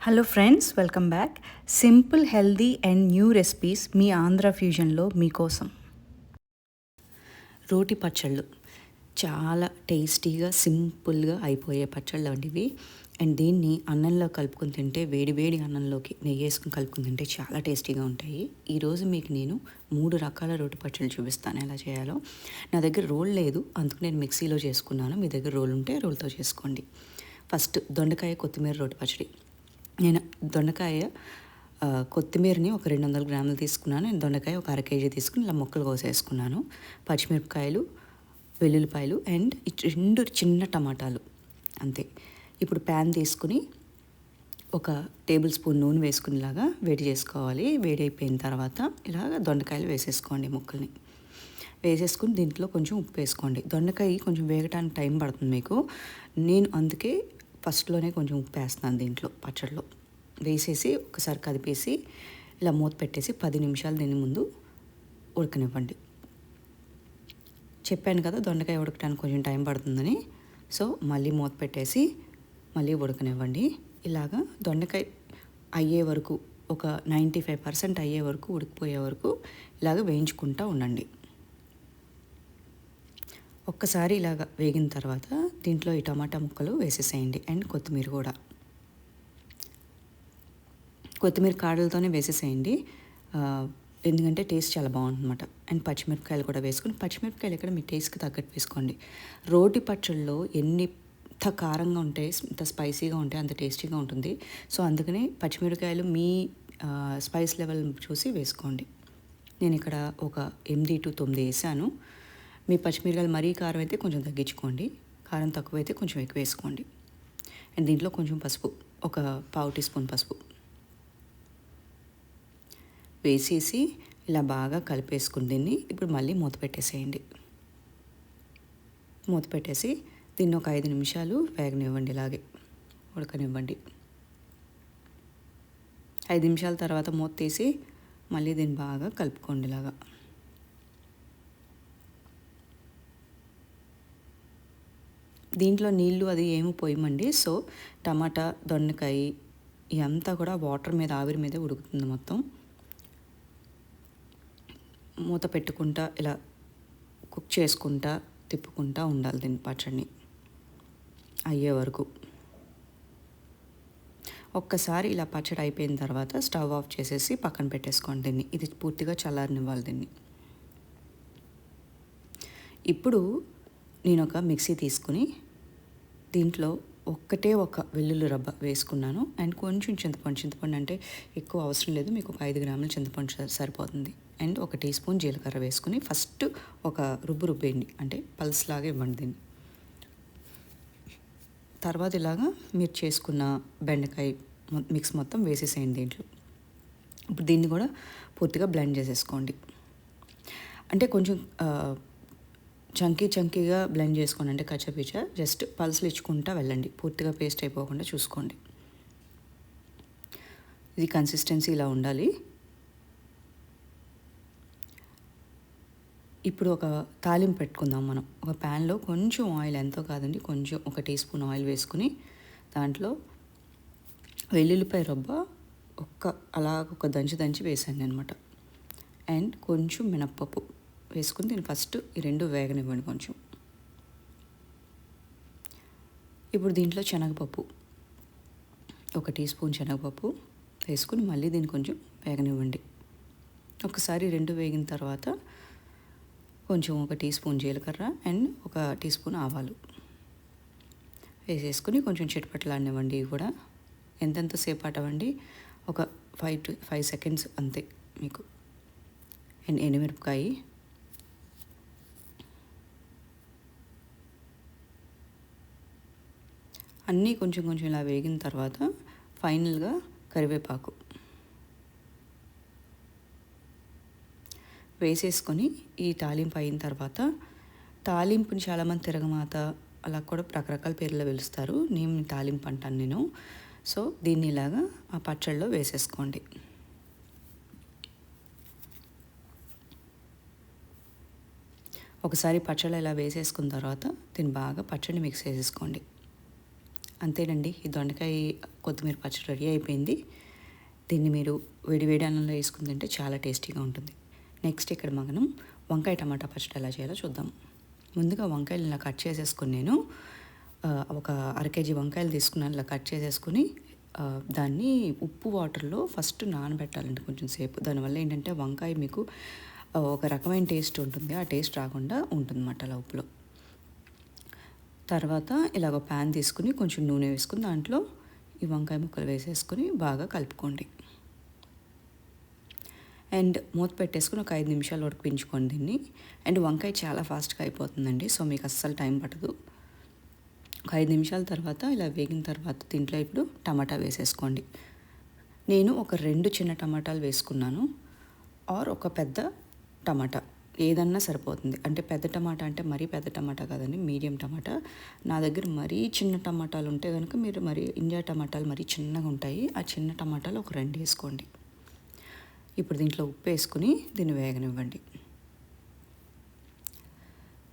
Hello friends, welcome back. Simple, healthy and new recipes మీ ఆంధ్ర ఫ్యూజన్లో మీకోసం. రోటి పచ్చళ్ళు చాలా టేస్టీగా, సింపుల్గా అయిపోయే పచ్చళ్ళు వంటివి. అండ్ దీన్ని అన్నంలో కలుపుకొని తింటే, వేడి వేడి అన్నంలోకి నెయ్యి వేసుకుని కలుపుకొని తింటే చాలా టేస్టీగా ఉంటాయి. ఈరోజు మీకు నేను 3 రకాల రోటి పచ్చళ్ళు చూపిస్తాను ఎలా చేయాలో. నా దగ్గర రోల్ లేదు, అందుకు నేను మిక్సీలో చేసుకున్నాను. మీ దగ్గర రోల్ ఉంటే రోల్తో చేసుకోండి. ఫస్ట్ దొండకాయ కొత్తిమీర రోటి పచ్చడి. నేను దొండకాయ కొత్తిమీరని ఒక 200 గ్రాములు తీసుకున్నాను. నేను దొండకాయ ఒక అర కేజీ తీసుకుని ఇలా ముక్కలు కోసేసుకున్నాను. పచ్చిమిరపకాయలు, వెల్లుల్లిపాయలు అండ్ 2 చిన్న టమాటాలు అంతే. ఇప్పుడు ప్యాన్ తీసుకుని ఒక టేబుల్ స్పూన్ నూనె వేసుకునేలాగా వేడి చేసుకోవాలి. వేడి అయిపోయిన తర్వాత ఇలాగ దొండకాయలు వేసేసుకోండి. ముక్కల్ని వేసేసుకుని దీంట్లో కొంచెం ఉప్పు వేసుకోండి. దొండకాయ కొంచెం వేగటానికి టైం పడుతుంది మీకు. నేను అందుకే ఫస్ట్లోనే కొంచెం ఉప్పు వేస్తున్నాను దీంట్లో. పచ్చడిలో వేసేసి ఒకసారి కదిపేసి ఇలా మూత పెట్టేసి 10 నిమిషాలు దీని ముందు ఉడకనివ్వండి. చెప్పాను కదా దొండకాయ ఉడకడానికి కొంచెం టైం పడుతుందని. సో మళ్ళీ మూత పెట్టేసి మళ్ళీ ఉడకనివ్వండి. ఇలాగా దొండకాయ అయ్యే వరకు, ఒక 95% అయ్యే వరకు, ఉడికిపోయే వరకు ఇలాగ వేయించుకుంటూ ఉండండి. ఒక్కసారి ఇలాగ వేగిన తర్వాత దీంట్లో ఈ టమాటా ముక్కలు వేసేసేయండి. అండ్ కొత్తిమీర కూడా, కొత్తిమీర కాడలతోనే వేసేసేయండి, ఎందుకంటే టేస్ట్ చాలా బాగుంటుందన్నమాట. అండ్ పచ్చిమిరపకాయలు కూడా వేసుకుని, పచ్చిమిరపకాయలు ఇక్కడ మీ టేస్ట్కి తగ్గట్టు వేసుకోండి. రోటి పచ్చళ్ళలో ఎంత కారంగా ఉంటే, ఎంత స్పైసీగా ఉంటే అంత టేస్టీగా ఉంటుంది. సో అందుకని పచ్చిమిరపకాయలు మీ స్పైస్ లెవెల్ చూసి వేసుకోండి. నేను ఇక్కడ ఒక 8 to 9 వేసాను. మీ పచ్చిమిరపకాయలు మరీ కారం అయితే కొంచెం తగ్గించుకోండి, కారం తక్కువైతే కొంచెం ఎక్కువ వేసుకోండి. అండ్ దీంట్లో కొంచెం పసుపు, ఒక పావు టీ స్పూన్ పసుపు వేసేసి ఇలా బాగా కలిపేసుకుని దీన్ని ఇప్పుడు మళ్ళీ మూత పెట్టేసేయండి. మూత పెట్టేసి దీన్ని ఒక 5 నిమిషాలు వేగనివ్వండి, ఇలాగే ఉడకనివ్వండి. 5 నిమిషాల తర్వాత మూత తీసి మళ్ళీ దీన్ని బాగా కలుపుకోండి. ఇలాగా దీంట్లో నీళ్ళు అది ఏమి పోయమండి. సో టమాటా, దొండకాయ ఇదంతా కూడా వాటర్ మీద, ఆవిరి మీద ఉడుకుతుంది మొత్తం. మూత పెట్టుకుంటా ఇలా కుక్ చేసుకుంటా తిప్పుకుంటా ఉండాలి దీన్ని, పచ్చడిని అయ్యే వరకు. ఒక్కసారి ఇలా పచ్చడి అయిపోయిన తర్వాత స్టవ్ ఆఫ్ చేసేసి పక్కన పెట్టేసుకోండి దీన్ని. ఇది పూర్తిగా చల్లారనివ్వాలి దీన్ని. ఇప్పుడు నేను ఒక మిక్సీ తీసుకుని దీంట్లో ఒక్కటే ఒక వెల్లుల్లి రబ్బ వేసుకున్నాను. అండ్ కొంచెం చింతపండు అంటే ఎక్కువ అవసరం లేదు, మీకు ఒక 5 గ్రాముల చింతపండు సరిపోతుంది. అండ్ ఒక టీ స్పూన్ జీలకర్ర వేసుకుని ఫస్ట్ ఒక రుబ్బేయండి, అంటే పల్స్ లాగా ఇవ్వండి దీన్ని. తర్వాత ఇలాగా మీరు చేసుకున్న బెండకాయ మిక్స్ మొత్తం వేసేసేయండి దీంట్లో. ఇప్పుడు దీన్ని కూడా పూర్తిగా బ్లెండ్ చేసేసుకోండి. అంటే కొంచెం చంకీగా బ్లెండ్ చేసుకోండి, అంటే కచ్చపిచ్చ జస్ట్ పల్స్లు ఇచ్చుకుంటా వెళ్ళండి, పూర్తిగా పేస్ట్ అయిపోకుండా చూసుకోండి. ఇది కన్సిస్టెన్సీ ఇలా ఉండాలి. ఇప్పుడు ఒక తాలింపు పెట్టుకుందాం మనం. ఒక ప్యాన్లో కొంచెం ఆయిల్, ఎంతో కాదండి, కొంచెం ఒక టీ స్పూన్ ఆయిల్ వేసుకుని దాంట్లో వెల్లుల్లిపాయ రబ్బ ఒక దంచి వేసాను అనమాట. అండ్ కొంచెం మినప్పప్పు వేసుకుని దీన్ని ఫస్ట్ ఈ 2 వేగనివ్వండి కొంచెం. ఇప్పుడు దీంట్లో శనగపప్పు, ఒక టీ స్పూన్ శనగపప్పు వేసుకుని మళ్ళీ దీన్ని కొంచెం వేగనివ్వండి. ఒకసారి 2 వేగిన తర్వాత కొంచెం ఒక టీ స్పూన్ జీలకర్ర అండ్ ఒక టీ స్పూన్ ఆవాలు వేసేసుకుని కొంచెం చిటపటలాడినివ్వండి. ఇవి కూడా ఎంతసేపు అటవండి, ఒక 5 to 5 seconds అంతే మీకు. అండ్ ఎండుమిరపకాయ, అన్నీ కొంచెం ఇలా వేగిన తర్వాత ఫైనల్గా కరివేపాకు వేసేసుకొని ఈ తాలింపు అయిన తర్వాత, తాలింపుని చాలామంది తిరగమాత అలా కూడా రకరకాల పేర్లు పిలుస్తారు, నేను తాలింపు అంటాను నేను. సో దీన్ని ఇలాగా ఆ పచ్చళ్ళలో వేసేసుకోండి. ఒకసారి పచ్చళ్ళు ఇలా వేసేసుకున్న తర్వాత దీన్ని బాగా పచ్చడిని మిక్స్ చేసేసుకోండి. అంతేనండి, ఈ దొండకాయ కొత్తిమీర పచ్చడి రెడీ అయిపోయింది. దీన్ని మీరు వేడి వేడి అన్నంలో వేసుకుని తింటే చాలా టేస్టీగా ఉంటుంది. నెక్స్ట్ ఇక్కడ మనం వంకాయ టమాటా పచ్చడి ఎలా చేయాలో చూద్దాం. ముందుగా వంకాయలు ఇలా కట్ చేసేసుకొని నేను ఒక అర కేజీ వంకాయలు తీసుకున్నాను. ఇలా కట్ చేసేసుకుని దాన్ని ఉప్పు వాటర్లో ఫస్ట్ నానబెట్టాలండి కొంచెం సేపు. దానివల్ల ఏంటంటే వంకాయ మీకు ఒక రకమైన టేస్ట్ ఉంటుంది, ఆ టేస్ట్ రాకుండా ఉంటుందన్నమాట అలా ఉప్పులో. తర్వాత ఇలాగ ప్యాన్ తీసుకుని కొంచెం నూనె వేసుకుని దాంట్లో ఈ వంకాయ ముక్కలు వేసేసుకొని బాగా కలుపుకోండి. అండ్ మూత పెట్టేసుకుని ఒక 5 నిమిషాలు ఉడికించుకోండి దీన్ని. అండ్ వంకాయ చాలా ఫాస్ట్గా అయిపోతుందండి, సో మీకు అస్సలు టైం పట్టదు. ఒక 5 నిమిషాల తర్వాత ఇలా వేగిన తర్వాత దీంట్లో ఇప్పుడు టమాటా వేసేసుకోండి. నేను ఒక 2 చిన్న టమాటాలు వేసుకున్నాను, ఆర్ ఒక పెద్ద టమాటా ఏదన్నా సరిపోతుంది. అంటే పెద్ద టమాటా అంటే మరీ పెద్ద టమాటా కాదండి, మీడియం టమాటా. నా దగ్గర మరీ చిన్న టమాటాలు ఉంటే కనుక మీరు మరి ఇండియా టమాటాలు మరీ చిన్నగా ఉంటాయి, ఆ చిన్న టమాటాలు ఒక 2 వేసుకోండి. ఇప్పుడు దీంట్లో ఉప్పు వేసుకుని దీన్ని వేగనివ్వండి.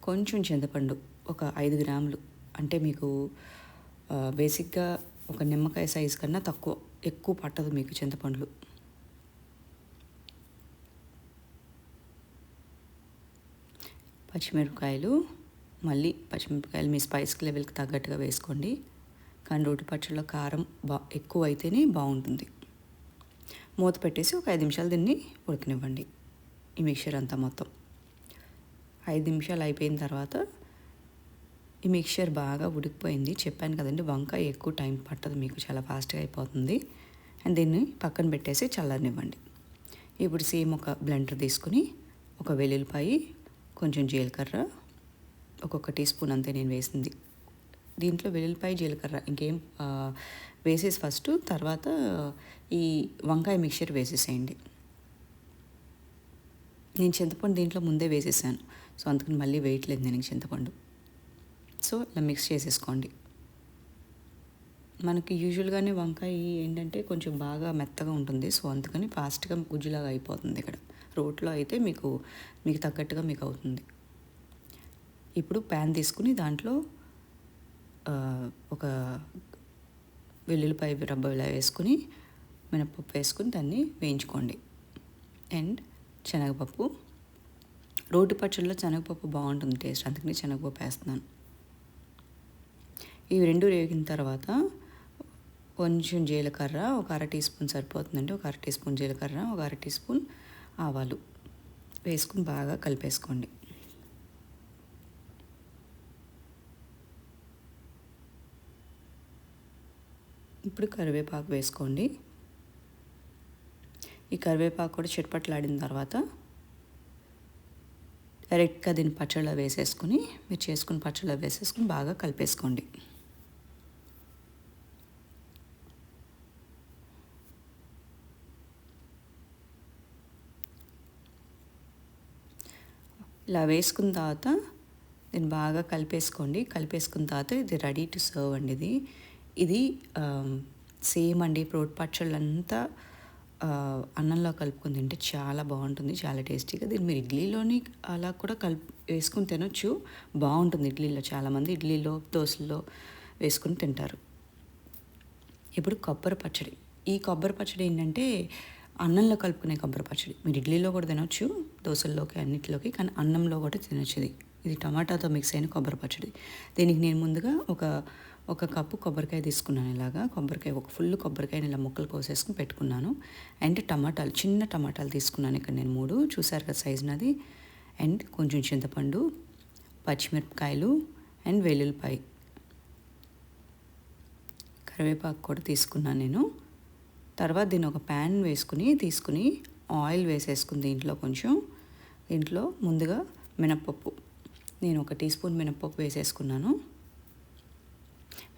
కొంచెం చింతపండు ఒక 5 గ్రాములు, అంటే మీకు బేసిక్గా ఒక నిమ్మకాయ సైజు కన్నా ఎక్కువ పట్టదు మీకు చింతపండులు. పచ్చిమిరపకాయలు మీ స్పైస్ లెవెల్కి తగ్గట్టుగా వేసుకోండి. కానీ రోటి పచ్చడిలో కారం ఎక్కువ అయితేనే బాగుంటుంది. మూత పెట్టేసి ఒక 5 నిమిషాలు దీన్ని ఉడకనివ్వండి, ఈ మిక్చర్ అంతా మొత్తం. 5 నిమిషాలు అయిపోయిన తర్వాత ఈ మిక్చర్ బాగా ఉడికిపోయింది. చెప్పాను కదండి, వంకాయ ఎక్కువ టైం పట్టదు మీకు, చాలా ఫాస్ట్గా అయిపోతుంది. అండ్ దీన్ని పక్కన పెట్టేసి చల్లనివ్వండి. ఇప్పుడు సేమ్ ఒక బ్లెండర్ తీసుకుని ఒక వెల్లుల్లిపాయి, కొంచెం జీలకర్ర, ఒక్కొక్క టీ స్పూన్ అంతే నేను వేసింది. దీంట్లో వెల్లుల్లిపాయ జీలకర్ర ఇంకేం వేసేసి ఫస్ట్, తర్వాత ఈ వంకాయ మిక్చర్ వేసేసేయండి. నేను చింతపండు దీంట్లో ముందే వేసేసాను, సో అందుకని మళ్ళీ వేయట్లేదు నేను చింతపండు. సో ఇలా మిక్స్ చేసేసుకోండి. మనకి యూజువల్గానే వంకాయ ఏంటంటే కొంచెం బాగా మెత్తగా ఉంటుంది, సో అందుకని ఫాస్ట్గా గుజ్జులాగా అయిపోతుంది. ఇక్కడ రోట్లో అయితే మీకు తగ్గట్టుగా మీకు అవుతుంది. ఇప్పుడు ప్యాన్ తీసుకుని దాంట్లో ఒక వెల్లుల్లిపాయ రబ్బ ఇలా వేసుకుని మినపప్పు వేసుకుని దాన్ని వేయించుకోండి. అండ్ శనగపప్పు, రోటి పచ్చడిలో శనగపప్పు బాగుంటుంది టేస్ట్, అందుకని శనగపప్పు వేస్తున్నాను. ఇవి 2 వేగిన తర్వాత కొంచెం జీలకర్ర, ఒక అర టీ స్పూన్ సరిపోతుందండి, ఒక అర టీ స్పూన్ జీలకర్ర, ఒక అర టీ స్పూన్ ఆవాలు వేసుకుని బాగా కలిపేసుకోండి. ఇప్పుడు కరివేపాకు వేసుకోండి. ఈ కరివేపాకు కూడా చిటపట్లాడిన తర్వాత డైరెక్ట్గా దీన్ని పచ్చళ్ళలో వేసేసుకుని, మీరు చేసుకుని పచ్చళ్ళలో వేసేసుకుని బాగా కలిపేసుకోండి. ఇలా వేసుకున్న తర్వాత దీన్ని బాగా కలిపేసుకున్న తర్వాత ఇది రెడీ టు సర్వ్ అండి. ఇది సేమ్ అండి, రోటి పచ్చళ్ళంతా అన్నంలో కలుపుకొని తింటే చాలా బాగుంటుంది, చాలా టేస్టీగా. దీన్ని మీరు ఇడ్లీలోని అలా కూడా వేసుకుని తినొచ్చు, బాగుంటుంది ఇడ్లీలో. చాలామంది ఇడ్లీలో, దోశల్లో వేసుకుని తింటారు. ఇప్పుడు కొబ్బరి పచ్చడి. ఈ కొబ్బరి పచ్చడి ఏంటంటే అన్నంలో కలుపుకునే కొబ్బరి పచ్చడి. మీరు ఇడ్లీలో కూడా తినొచ్చు, దోశల్లోకి, అన్నిటిలోకి, కానీ అన్నంలో కూడా తినొచ్చు. ఇది టమాటాతో మిక్స్ అయిన కొబ్బరి పచ్చడి. దీనికి నేను ముందుగా ఒక కప్పు కొబ్బరికాయ తీసుకున్నాను. ఇలాగా ఒక ఫుల్ కొబ్బరికాయని ఇలా ముక్కలు కోసేసుకుని పెట్టుకున్నాను. అండ్ చిన్న టమాటాలు తీసుకున్నాను ఇక్కడ నేను 3, చూసారు కదా సైజు నాది. అండ్ కొంచెం చింతపండు, పచ్చిమిరపకాయలు అండ్ వెల్లుల్లిపాయ, కరివేపాకు కూడా తీసుకున్నాను నేను. తర్వాత దీన్ని ఒక ప్యాన్ తీసుకుని ఆయిల్ వేసేసుకుని దీంట్లో ముందుగా మినప్పప్పు, నేను ఒక టీ స్పూన్ మినప్పప్పు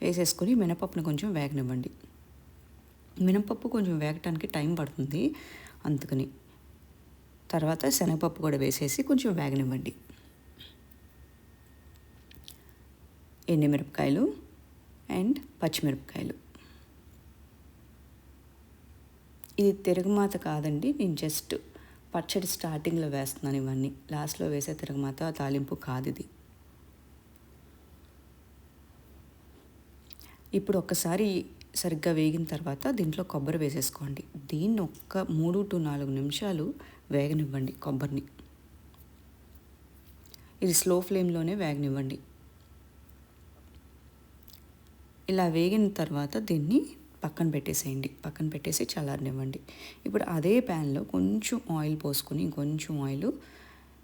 వేసేసుకుని మినపప్పుని కొంచెం వేగనివ్వండి. మినపప్పు కొంచెం వేగటానికి టైం పడుతుంది, అందుకని. తర్వాత శనగపప్పు కూడా వేసేసి కొంచెం వేగనివ్వండి. ఎండుమిరపకాయలు అండ్ పచ్చిమిరపకాయలు. ఇది తిరగమాత కాదండి, నేను జస్ట్ పచ్చడి స్టార్టింగ్లో వేస్తున్నాను ఇవన్నీ, లాస్ట్లో వేసే తిరగమాత తాలింపు కాదు ఇది. ఇప్పుడు ఒక్కసారి సరిగ్గా వేగిన తర్వాత దీంట్లో కొబ్బరి వేసేసుకోండి. దీన్ని ఒక్క 3-4 నిమిషాలు వేగనివ్వండి కొబ్బరిని. ఇది స్లో ఫ్లేమ్లోనే వేగనివ్వండి. ఇలా వేగిన తర్వాత దీన్ని పక్కన పెట్టేసేయండి. పక్కన పెట్టేసి చల్లారనివ్వండి. ఇప్పుడు అదే ప్యాన్లో కొంచెం ఆయిల్ పోసుకొని, ఇంకొంచెం ఆయిల్,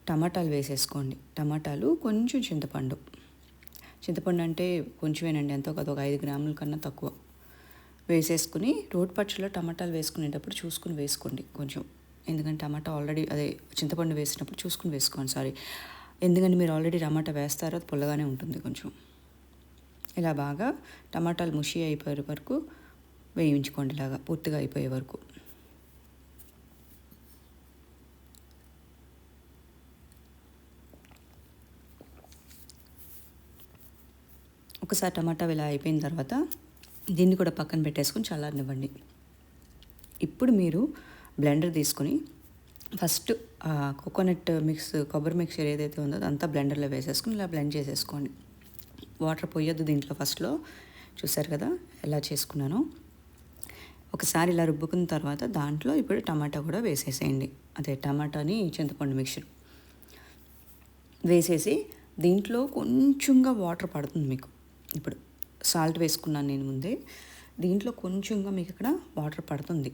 టమాటాలు వేసేసుకోండి. టమాటాలు, కొంచెం చింతపండు. చింతపండు అంటే కొంచెమేనండి, ఎంతో కాదు, ఒక 5 గ్రాముల కన్నా తక్కువ వేసేసుకుని, రోటి పచ్చడిలో టమాటాలు వేసుకునేటప్పుడు చూసుకుని వేసుకోండి కొంచెం. ఎందుకంటే టమాటా ఆల్రెడీ అదే చింతపండు వేసినప్పుడు చూసుకుని వేసుకోండి. సారీ, ఎందుకంటే మీరు ఆల్రెడీ టమాటా వేస్తారో అది పుల్లగానే ఉంటుంది కొంచెం. ఇలా బాగా టమాటాలు ముషి అయిపోయే వరకు వేయించుకోండి, ఇలాగా పూర్తిగా అయిపోయే వరకు. ఒకసారి టమాటా ఇలా అయిపోయిన తర్వాత దీన్ని కూడా పక్కన పెట్టేసుకొని చల్లారనివ్వండి. ఇప్పుడు మీరు బ్లెండర్ తీసుకొని ఫస్ట్ కోకోనట్ మిక్స్, కొబ్బరి మిక్చర్ ఏదైతే ఉందో అదంతా బ్లెండర్లో వేసేసుకుని ఇలా బ్లెండ్ చేసేసుకోండి. వాటర్ పోయొద్దు దీంట్లో ఫస్ట్లో. చూసారు కదా ఎలా చేసుకున్నానో. ఒకసారి ఇలా రుబ్బుకున్న తర్వాత దాంట్లో ఇప్పుడు టమాటా కూడా వేసేసేయండి. అదే టమాటాని చింతపండు మిక్చర్ వేసేసి దీంట్లో కొంచెంగా వాటర్ పడుతుంది మీకు. ఇప్పుడు సాల్ట్ వేసుకున్నాను నేను ముందే, దీంట్లో కొంచెంగా మీకు ఇక్కడ వాటర్ పడుతుంది.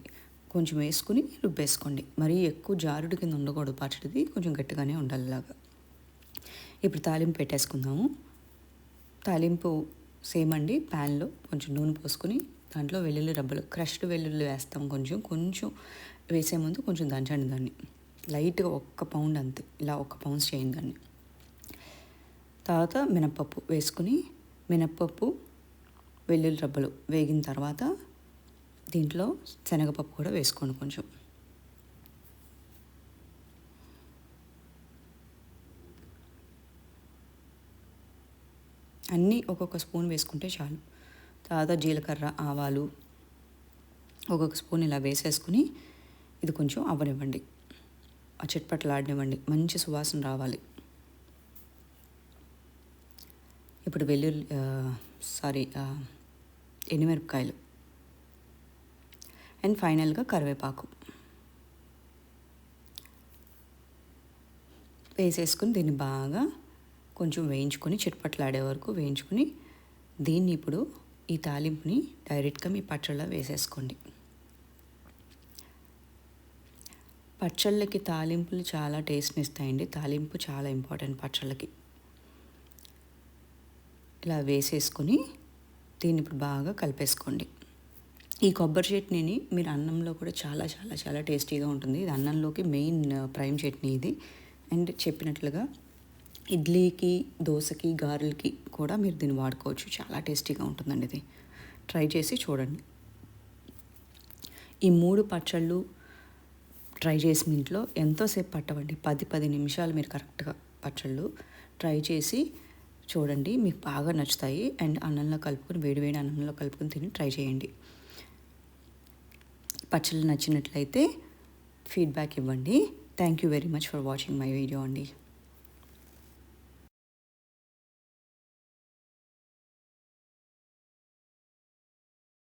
కొంచెం వేసుకుని రుబ్బేసుకోండి. మరీ ఎక్కువ జారుడు కింద ఉండకూడదు పచ్చడిది, కొంచెం గట్టిగానే ఉండాలి ఇలాగా. ఇప్పుడు తాలింపు పెట్టేసుకుందాము. తాలింపు సేమ్ అండి, ప్యాన్లో కొంచెం నూనె పోసుకుని దాంట్లో వెల్లుల్లి రబ్బలు, క్రష్డ్ వెల్లుల్లి వేస్తాం. కొంచెం వేసే ముందు కొంచెం దంచండి దాన్ని లైట్గా, 1 పౌండ్ అంతే, ఇలా 1 పౌండ్ చేయండి దాన్ని. తర్వాత మినప్పప్పు వేసుకుని, మినప్పప్పు, వెల్లుల్లి రబ్బలు వేగిన తర్వాత దీంట్లో శనగపప్పు కూడా వేసుకోండి కొంచెం. అన్నీ ఒక్కొక్క స్పూన్ వేసుకుంటే చాలు. తర్వాత జీలకర్ర, ఆవాలు ఒక్కొక్క స్పూన్ ఇలా వేసేసుకుని ఇది కొంచెం అవ్వనివ్వండి, ఆ చిట్పట్లాడనివ్వండి, మంచి సువాసన రావాలి. ఇప్పుడు ఎండుమిరపకాయలు అండ్ ఫైనల్గా కరివేపాకు వేసేసుకుని దీన్ని బాగా కొంచెం వేయించుకొని, చిట్పట్లాడే వరకు వేయించుకొని, దీన్ని ఇప్పుడు ఈ తాలింపుని డైరెక్ట్గా మీ పచ్చళ్ళలో వేసేసుకోండి. పచ్చళ్ళకి తాలింపులు చాలా టేస్ట్ని ఇస్తాయండి. తాలింపు చాలా ఇంపార్టెంట్ పచ్చళ్ళకి. ఇలా వేసేసుకొని దీన్ని ఇప్పుడు బాగా కలిపేసుకోండి. ఈ కొబ్బరి చట్నీని మీరు అన్నంలో కూడా చాలా చాలా చాలా టేస్టీగా ఉంటుంది. ఇది అన్నంలోకి మెయిన్ ప్రైమ్ చట్నీ ఇది. అండ్ చెప్పినట్లుగా ఇడ్లీకి, దోశకి, గారెలకి కూడా మీరు దీన్ని వాడుకోవచ్చు. చాలా టేస్టీగా ఉంటుందండి ఇది. ట్రై చేసి చూడండి. ఈ 3 పచ్చళ్ళు ట్రై చేసి మీ ఇంట్లో ఎంతోసేపు పట్టవండి, 10 నిమిషాలు మీరు కరెక్ట్గా పచ్చళ్ళు ట్రై చేసి చూడండి, మీకు బాగా నచ్చుతాయి. అండ్ అన్నంలో కలుపుకొని, వేడివేడి అన్నంలో కలుపుకొని తిని ట్రై చేయండి. పచ్చళ్ళు నచ్చినట్లయితే ఫీడ్బ్యాక్ ఇవ్వండి. Thank you very much for watching my video అండి.